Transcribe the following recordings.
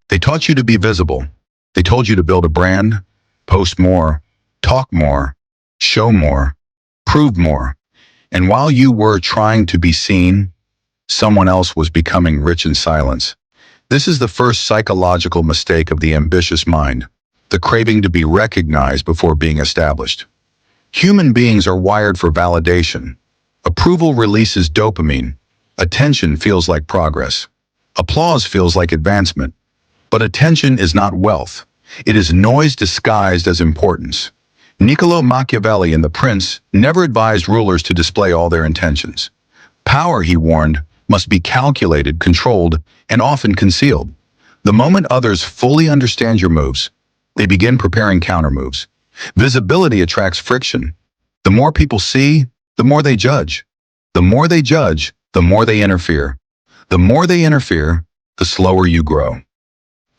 They taught you to be visible. They told you to build a brand, post more, talk more, show more, prove more. And while you were trying to be seen, someone else was becoming rich in silence. This is the first psychological mistake of the ambitious mind, the craving to be recognized before being established. Human beings are wired for validation. Approval releases dopamine. Attention feels like progress. Applause feels like advancement. But attention is not wealth. It is noise disguised as importance. Niccolò Machiavelli in The Prince never advised rulers to display all their intentions. Power, he warned, must be calculated, controlled, and often concealed. The moment others fully understand your moves, they begin preparing countermoves. Visibility attracts friction. The more people see, the more they judge. The more they judge, the more they interfere. The more they interfere, the slower you grow.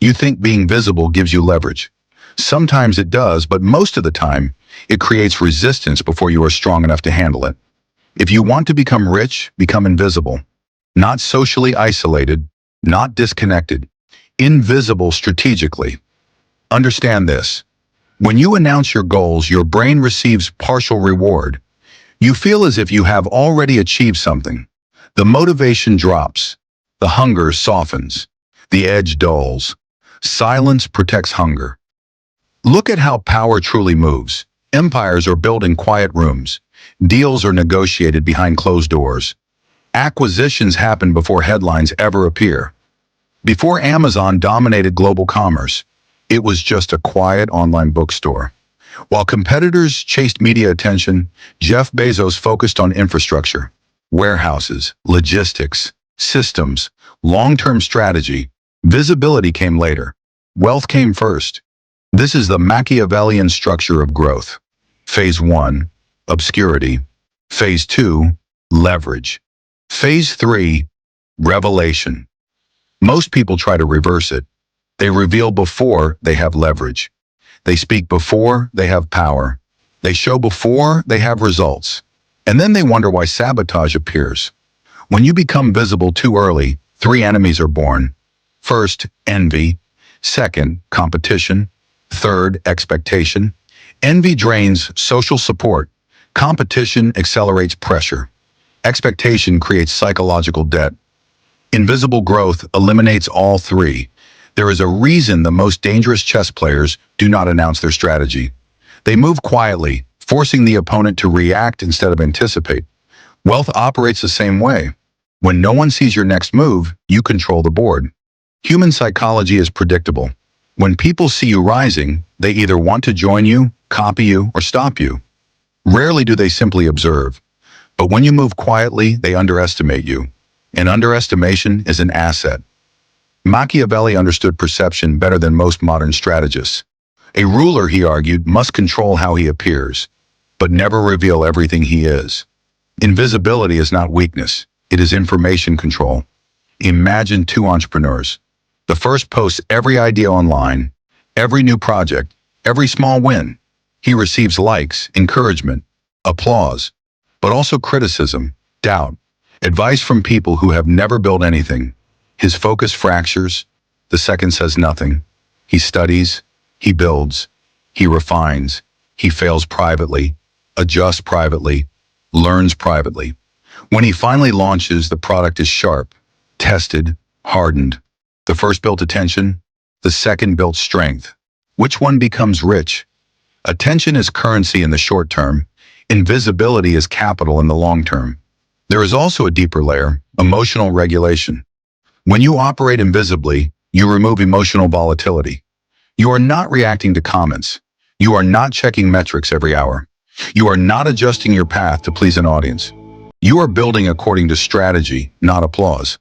You think being visible gives you leverage. Sometimes it does, but most of the time, it creates resistance before you are strong enough to handle it. If you want to become rich, become invisible. Not socially isolated, not disconnected. Invisible strategically. Understand this. When you announce your goals, your brain receives partial reward. You feel as if you have already achieved something. The motivation drops. The hunger softens. The edge dulls. Silence protects hunger. Look at how power truly moves. Empires are built in quiet rooms. Deals are negotiated behind closed doors. Acquisitions happen before headlines ever appear. Before Amazon dominated global commerce, it was just a quiet online bookstore. While competitors chased media attention, Jeff Bezos focused on infrastructure, warehouses, logistics, systems, long-term strategy. Visibility came later. Wealth came first. This is the Machiavellian structure of growth. Phase 1, obscurity. Phase 2, leverage. Phase 3, revelation. Most people try to reverse it. They reveal before they have leverage. They speak before they have power. They show before they have results. And then they wonder why sabotage appears. When you become visible too early, 3 enemies are born. First, envy. Second, competition. Third, expectation. Envy drains social support. Competition accelerates pressure. Expectation creates psychological debt. Invisible growth eliminates all 3. There is a reason the most dangerous chess players do not announce their strategy. They move quietly, forcing the opponent to react instead of anticipate. Wealth operates the same way. When no one sees your next move, you control the board. Human psychology is predictable. When people see you rising, they either want to join you, copy you, or stop you. Rarely do they simply observe. But when you move quietly, they underestimate you. And underestimation is an asset. Machiavelli understood perception better than most modern strategists. A ruler, he argued, must control how he appears, but never reveal everything he is. Invisibility is not weakness. It is information control. Imagine 2 entrepreneurs. The first posts every idea online, every new project, every small win. He receives likes, encouragement, applause, but also criticism, doubt, advice from people who have never built anything. His focus fractures. The second says nothing. He studies, he builds, he refines, he fails privately, adjusts privately, learns privately. When he finally launches, the product is sharp, tested, hardened. The first built attention, the second built strength. Which one becomes rich? Attention is currency in the short term. Invisibility is capital in the long term. There is also a deeper layer, emotional regulation. When you operate invisibly, you remove emotional volatility. You are not reacting to comments. You are not checking metrics every hour. You are not adjusting your path to please an audience. You are building according to strategy, not applause.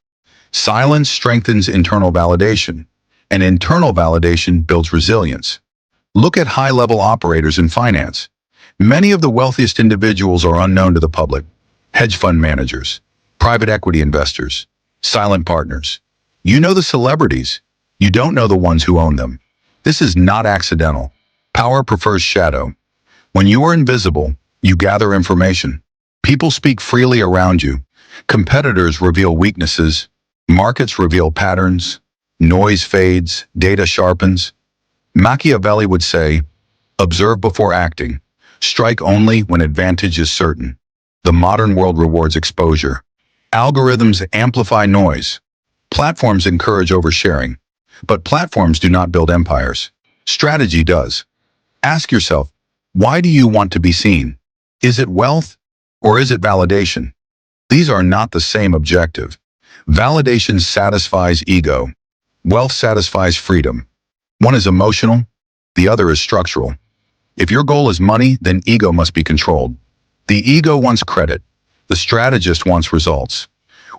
Silence strengthens internal validation, and internal validation builds resilience. Look at high-level operators in finance. Many of the wealthiest individuals are unknown to the public. Hedge fund managers, private equity investors, silent partners. You know the celebrities. You don't know the ones who own them. This is not accidental. Power prefers shadow. When you are invisible, you gather information. People speak freely around you. Competitors reveal weaknesses. Markets reveal patterns. Noise fades, data sharpens. Machiavelli would say, observe before acting. Strike only when advantage is certain. The modern world rewards exposure. Algorithms amplify noise. Platforms encourage oversharing. But platforms do not build empires. Strategy does. Ask yourself, why do you want to be seen? Is it wealth or is it validation? These are not the same objective. Validation satisfies ego. Wealth satisfies freedom. One is emotional, the other is structural. If your goal is money, then ego must be controlled. The ego wants credit. The strategist wants results.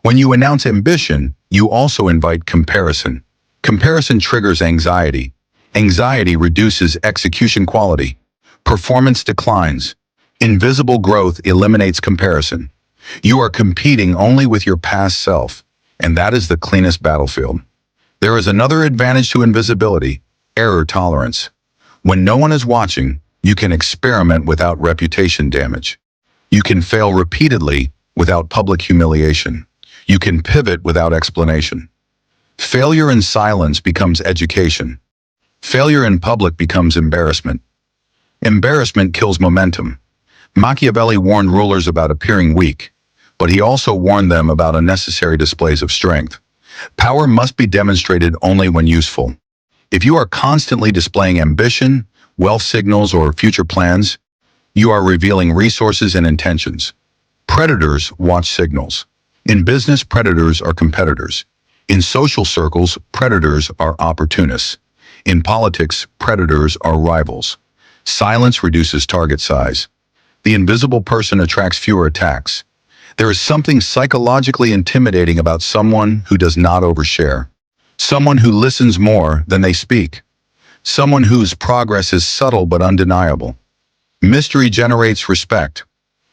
When you announce ambition, you also invite comparison. Comparison triggers anxiety. Anxiety reduces execution quality. Performance declines. Invisible growth eliminates comparison. You are competing only with your past self, and that is the cleanest battlefield. There is another advantage to invisibility: error tolerance. When no one is watching, you can experiment without reputation damage. You can fail repeatedly without public humiliation. You can pivot without explanation. Failure in silence becomes education. Failure in public becomes embarrassment. Embarrassment kills momentum. Machiavelli warned rulers about appearing weak, but he also warned them about unnecessary displays of strength. Power must be demonstrated only when useful. If you are constantly displaying ambition, wealth signals, or future plans, you are revealing resources and intentions. Predators watch signals. In business, predators are competitors. In social circles, predators are opportunists. In politics, predators are rivals. Silence reduces target size. The invisible person attracts fewer attacks. There is something psychologically intimidating about someone who does not overshare. Someone who listens more than they speak. Someone whose progress is subtle but undeniable. Mystery generates respect.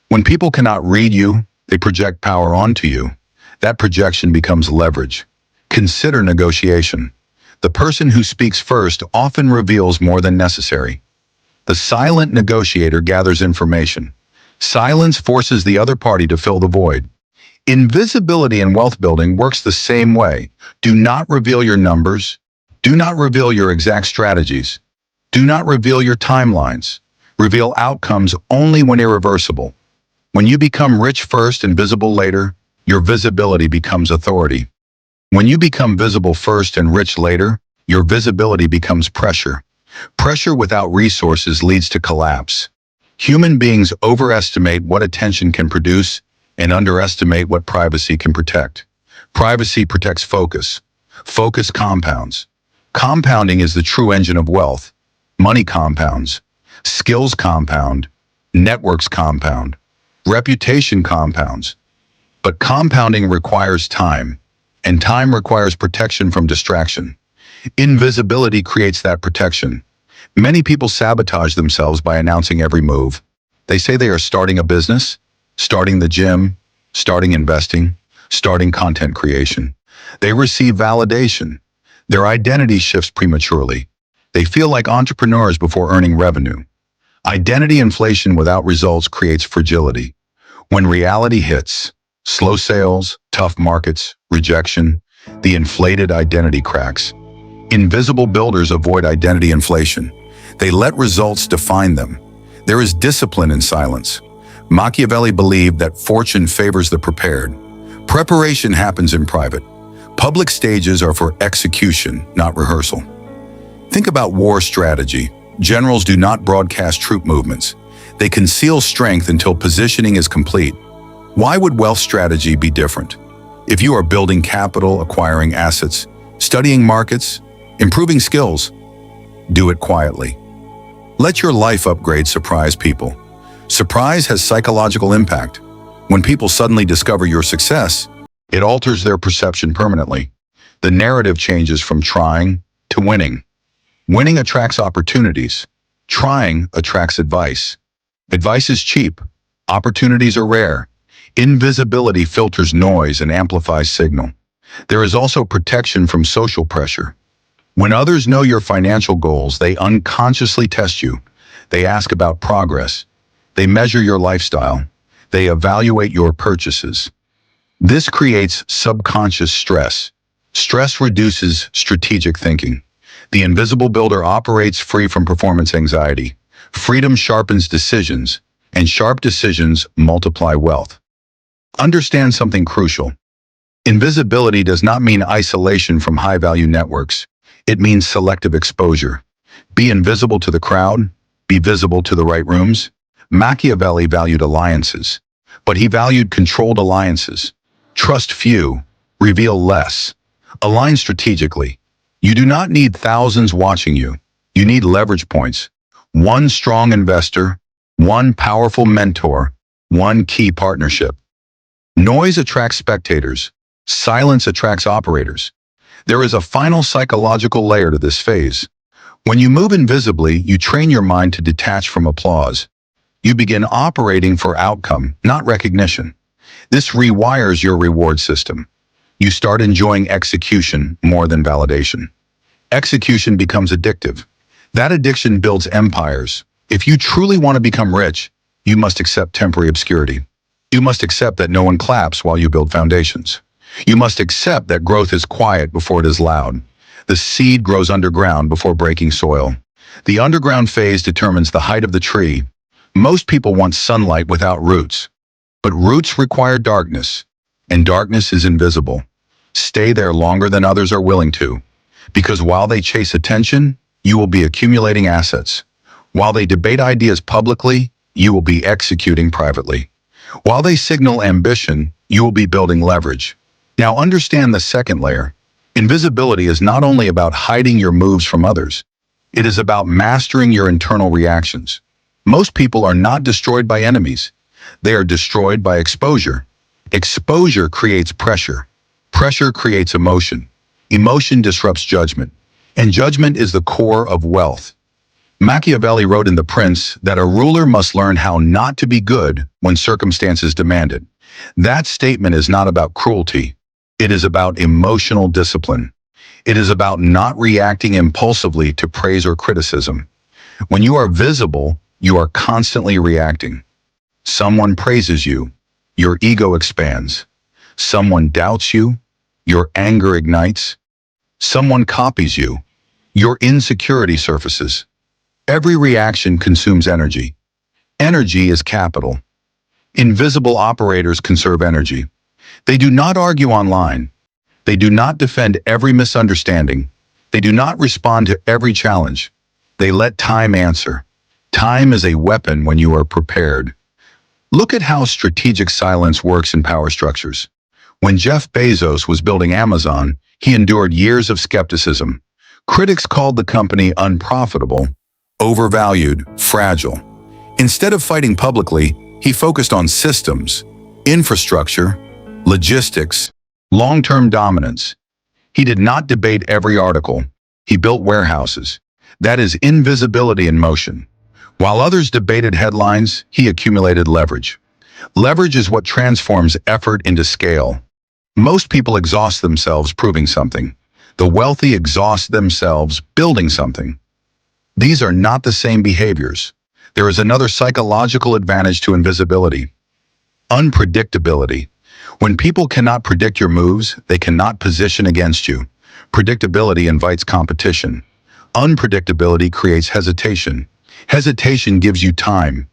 When people cannot read you, they project power onto you. That projection becomes leverage. Consider negotiation. The person who speaks first often reveals more than necessary. The silent negotiator gathers information. Silence forces the other party to fill the void. Invisibility in wealth building works the same way. Do not reveal your numbers. Do not reveal your exact strategies. Do not reveal your timelines. Reveal outcomes only when irreversible. When you become rich first and visible later, your visibility becomes authority. When you become visible first and rich later, your visibility becomes pressure. Pressure without resources leads to collapse. Human beings overestimate what attention can produce and underestimate what privacy can protect. Privacy protects focus. Focus compounds. Compounding is the true engine of wealth. Money compounds. Skills compound. Networks compound. Reputation compounds. But compounding requires time, and time requires protection from distraction. Invisibility creates that protection. Many people sabotage themselves by announcing every move. They say they are starting a business, starting the gym, starting investing, starting content creation. They receive validation. Their identity shifts prematurely. They feel like entrepreneurs before earning revenue. Identity inflation without results creates fragility. When reality hits, slow sales, tough markets, rejection, the inflated identity cracks. Invisible builders avoid identity inflation. They let results define them. There is discipline in silence. Machiavelli believed that fortune favors the prepared. Preparation happens in private. Public stages are for execution, not rehearsal. Think about war strategy. Generals do not broadcast troop movements. They conceal strength until positioning is complete. Why would wealth strategy be different? If you are building capital, acquiring assets, studying markets, improving skills, do it quietly. Let your life upgrade surprise people. Surprise has psychological impact. When people suddenly discover your success, it alters their perception permanently. The narrative changes from trying to winning. Winning attracts opportunities. Trying attracts advice. Advice is cheap. Opportunities are rare. Invisibility filters noise and amplifies signal. There is also protection from social pressure. When others know your financial goals, they unconsciously test you. They ask about progress. They measure your lifestyle. They evaluate your purchases. This creates subconscious stress. Stress reduces strategic thinking. The invisible builder operates free from performance anxiety. Freedom sharpens decisions, and sharp decisions multiply wealth. Understand something crucial. Invisibility does not mean isolation from high-value networks. It means selective exposure. Be invisible to the crowd. Be visible to the right rooms. Machiavelli valued alliances, but he valued controlled alliances. Trust few, reveal less. Align strategically. You do not need thousands watching you. You need leverage points. One strong investor, one powerful mentor, one key partnership. Noise attracts spectators. Silence attracts operators. There is a final psychological layer to this phase. When you move invisibly, you train your mind to detach from applause. You begin operating for outcome, not recognition. This rewires your reward system. You start enjoying execution more than validation. Execution becomes addictive. That addiction builds empires. If you truly want to become rich, you must accept temporary obscurity. You must accept that no one claps while you build foundations. You must accept that growth is quiet before it is loud. The seed grows underground before breaking soil. The underground phase determines the height of the tree. Most people want sunlight without roots, but roots require darkness, and darkness is invisible. Stay there longer than others are willing to, because while they chase attention, you will be accumulating assets. While they debate ideas publicly, you will be executing privately. While they signal ambition, you will be building leverage. Now understand the second layer. Invisibility is not only about hiding your moves from others. It is about mastering your internal reactions. Most people are not destroyed by enemies. They are destroyed by exposure. Exposure creates pressure. Pressure creates emotion. Emotion disrupts judgment. And judgment is the core of wealth. Machiavelli wrote in The Prince that a ruler must learn how not to be good when circumstances demand it. That statement is not about cruelty. It is about emotional discipline. It is about not reacting impulsively to praise or criticism. When you are visible, you are constantly reacting. Someone praises you, your ego expands. Someone doubts you, your anger ignites. Someone copies you, your insecurity surfaces. Every reaction consumes energy. Energy is capital. Invisible operators conserve energy. They do not argue online. They do not defend every misunderstanding. They do not respond to every challenge. They let time answer. Time is a weapon when you are prepared. Look at how strategic silence works in power structures. When Jeff Bezos was building Amazon, he endured years of skepticism. Critics called the company unprofitable, overvalued, fragile. Instead of fighting publicly, he focused on systems, infrastructure, logistics, long-term dominance. He did not debate every article. He built warehouses. That is invisibility in motion. While others debated headlines, he accumulated leverage. Leverage is what transforms effort into scale. Most people exhaust themselves proving something. The wealthy exhaust themselves building something. These are not the same behaviors. There is another psychological advantage to invisibility. Unpredictability. When people cannot predict your moves, they cannot position against you. Predictability invites competition. Unpredictability creates hesitation. Hesitation gives you time.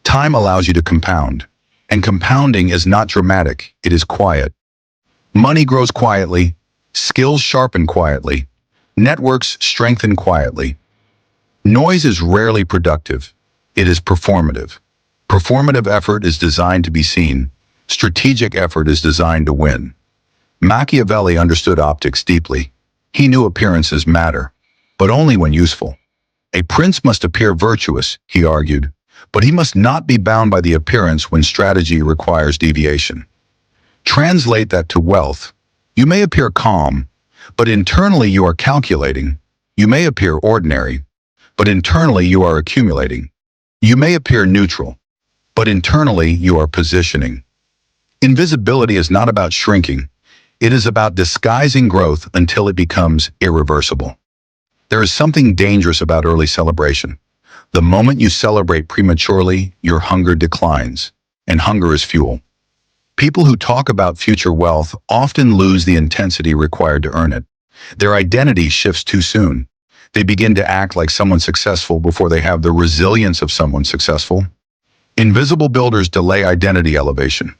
Time allows you to compound. And compounding is not dramatic, it is quiet. Money grows quietly. Skills sharpen quietly. Networks strengthen quietly. Noise is rarely productive. It is performative. Performative effort is designed to be seen. Strategic effort is designed to win. Machiavelli understood optics deeply. He knew appearances matter, but only when useful. A prince must appear virtuous, he argued, but he must not be bound by the appearance when strategy requires deviation. Translate that to wealth. You may appear calm, but internally you are calculating. You may appear ordinary, but internally you are accumulating. You may appear neutral, but internally you are positioning. Invisibility is not about shrinking. It is about disguising growth until it becomes irreversible. There is something dangerous about early celebration. The moment you celebrate prematurely, your hunger declines, and hunger is fuel. People who talk about future wealth often lose the intensity required to earn it. Their identity shifts too soon. They begin to act like someone successful before they have the resilience of someone successful. Invisible builders delay identity elevation.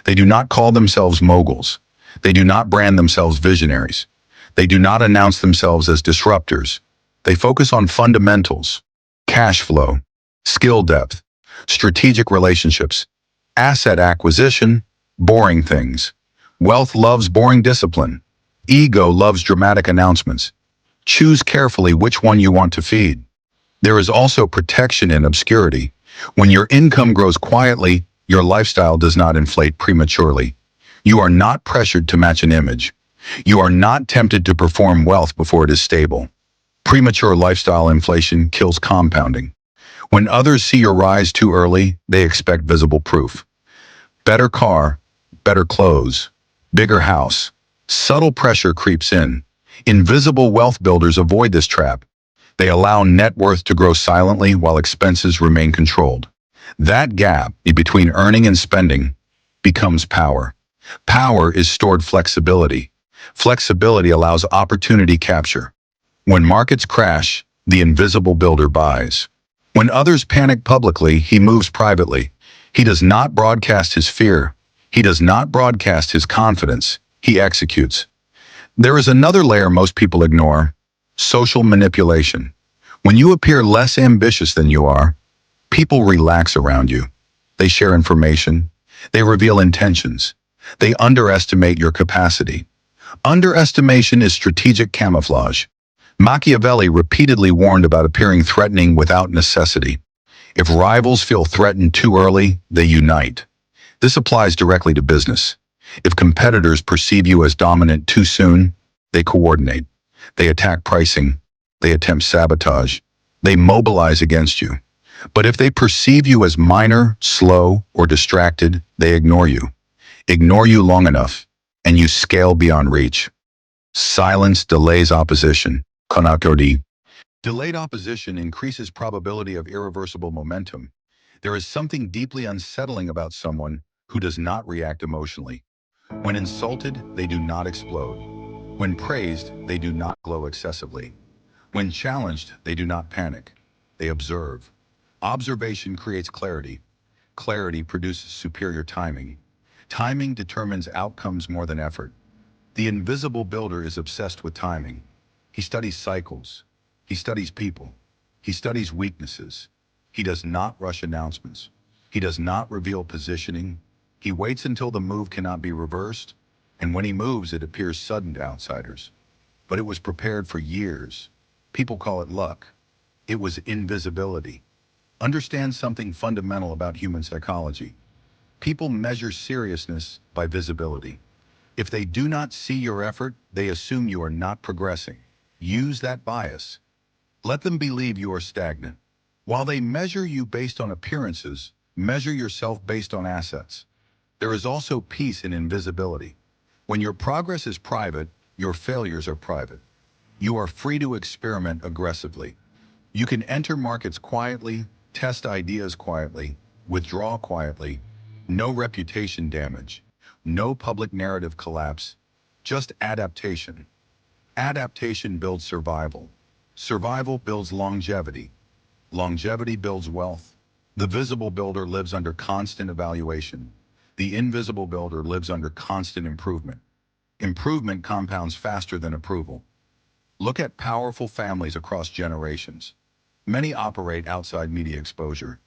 They do not call themselves moguls. They do not brand themselves visionaries. They do not announce themselves as disruptors. They focus on fundamentals, cash flow, skill depth, strategic relationships, asset acquisition, boring things. Wealth loves boring discipline. Ego loves dramatic announcements. Choose carefully which one you want to feed. There is also protection in obscurity. When your income grows quietly, your lifestyle does not inflate prematurely. You are not pressured to match an image. You are not tempted to perform wealth before it is stable. Premature lifestyle inflation kills compounding. When others see your rise too early, they expect visible proof. Better car, better clothes, bigger house. Subtle pressure creeps in. Invisible wealth builders avoid this trap. They allow net worth to grow silently while expenses remain controlled. That gap between earning and spending becomes power. Power is stored flexibility. Flexibility allows opportunity capture. When markets crash, the invisible builder buys. When others panic publicly, he moves privately. He does not broadcast his fear. He does not broadcast his confidence. He executes. There is another layer most people ignore: social manipulation. When you appear less ambitious than you are, people relax around you. They share information. They reveal intentions. They underestimate your capacity. Underestimation is strategic camouflage. Machiavelli repeatedly warned about appearing threatening without necessity. If rivals feel threatened too early, they unite. This applies directly to business. If competitors perceive you as dominant too soon, they coordinate. They attack pricing. They attempt sabotage. They mobilize against you. But if they perceive you as minor, slow, or distracted, they ignore you. Ignore you long enough, and you scale beyond reach. Silence delays opposition. Konakodi. Delayed opposition increases probability of irreversible momentum. There is something deeply unsettling about someone who does not react emotionally. When insulted, they do not explode. When praised, they do not glow excessively. When challenged, they do not panic. They observe. Observation creates clarity. Clarity produces superior timing. Timing determines outcomes more than effort. The invisible builder is obsessed with timing. He studies cycles. He studies people. He studies weaknesses. He does not rush announcements. He does not reveal positioning. He waits until the move cannot be reversed, and when he moves, it appears sudden to outsiders. But it was prepared for years. People call it luck. It was invisibility. Understand something fundamental about human psychology. People measure seriousness by visibility. If they do not see your effort, they assume you are not progressing. Use that bias. Let them believe you are stagnant. While they measure you based on appearances, measure yourself based on assets. There is also peace in invisibility. When your progress is private, your failures are private. You are free to experiment aggressively. You can enter markets quietly, test ideas quietly, withdraw quietly. No reputation damage, no public narrative collapse, just adaptation. Adaptation builds survival. Survival builds longevity. Longevity builds wealth. The visible builder lives under constant evaluation. The invisible builder lives under constant improvement. Improvement compounds faster than approval. Look at powerful families across generations. Many operate outside media exposure.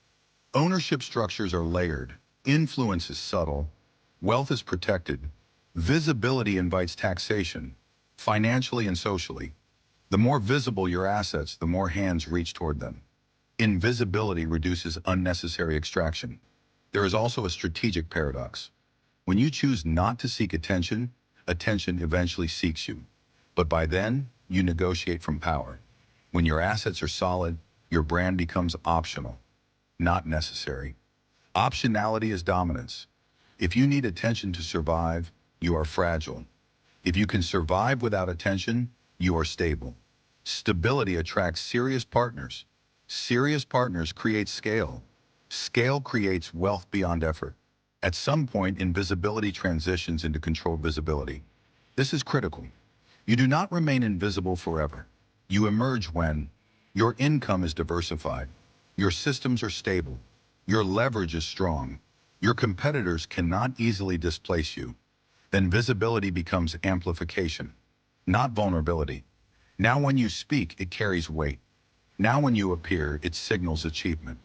Ownership structures are layered. Influence is subtle. Wealth is protected. Visibility invites taxation, financially and socially. The more visible your assets, the more hands reach toward them. Invisibility reduces unnecessary extraction. There is also a strategic paradox. When you choose not to seek attention, attention eventually seeks you. But by then, you negotiate from power. When your assets are solid, your brand becomes optional, not necessary. Optionality is dominance. If you need attention to survive, you are fragile. If you can survive without attention, you are stable. Stability attracts serious partners. Serious partners create scale. Scale creates wealth beyond effort. At some point, invisibility transitions into controlled visibility. This is critical. You do not remain invisible forever. You emerge when your income is diversified, your systems are stable, your leverage is strong, your competitors cannot easily displace you. Then visibility becomes amplification, not vulnerability. Now when you speak, it carries weight. Now when you appear, it signals achievement.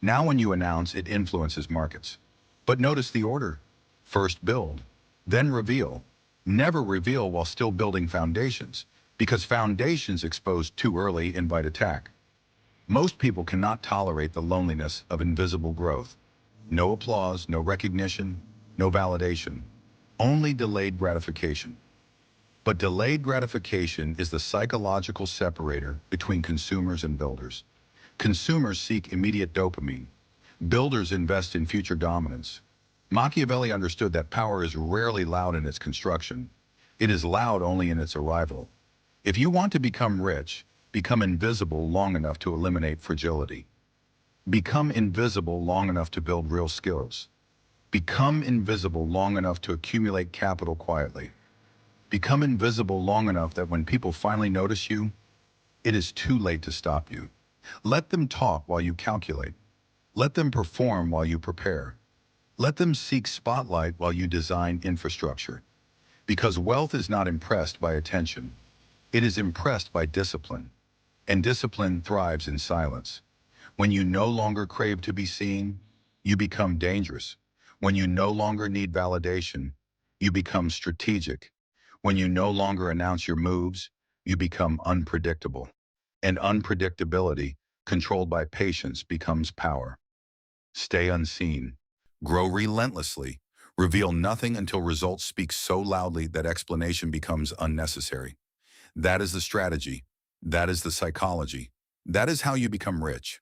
Now when you announce, it influences markets. But notice the order. First build, then reveal. Never reveal while still building foundations, because foundations exposed too early invite attack. Most people cannot tolerate the loneliness of invisible growth. No applause, no recognition, no validation. Only delayed gratification. But delayed gratification is the psychological separator between consumers and builders. Consumers seek immediate dopamine. Builders invest in future dominance. Machiavelli understood that power is rarely loud in its construction. It is loud only in its arrival. If you want to become rich, become invisible long enough to eliminate fragility. Become invisible long enough to build real skills. Become invisible long enough to accumulate capital quietly. Become invisible long enough that when people finally notice you, it is too late to stop you. Let them talk while you calculate. Let them perform while you prepare. Let them seek spotlight while you design infrastructure. Because wealth is not impressed by attention. It is impressed by discipline. And discipline thrives in silence. When you no longer crave to be seen, you become dangerous. When you no longer need validation, you become strategic. When you no longer announce your moves, you become unpredictable. And unpredictability, controlled by patience, becomes power. Stay unseen. Grow relentlessly. Reveal nothing until results speak so loudly that explanation becomes unnecessary. That is the strategy. That is the psychology. That is how you become rich.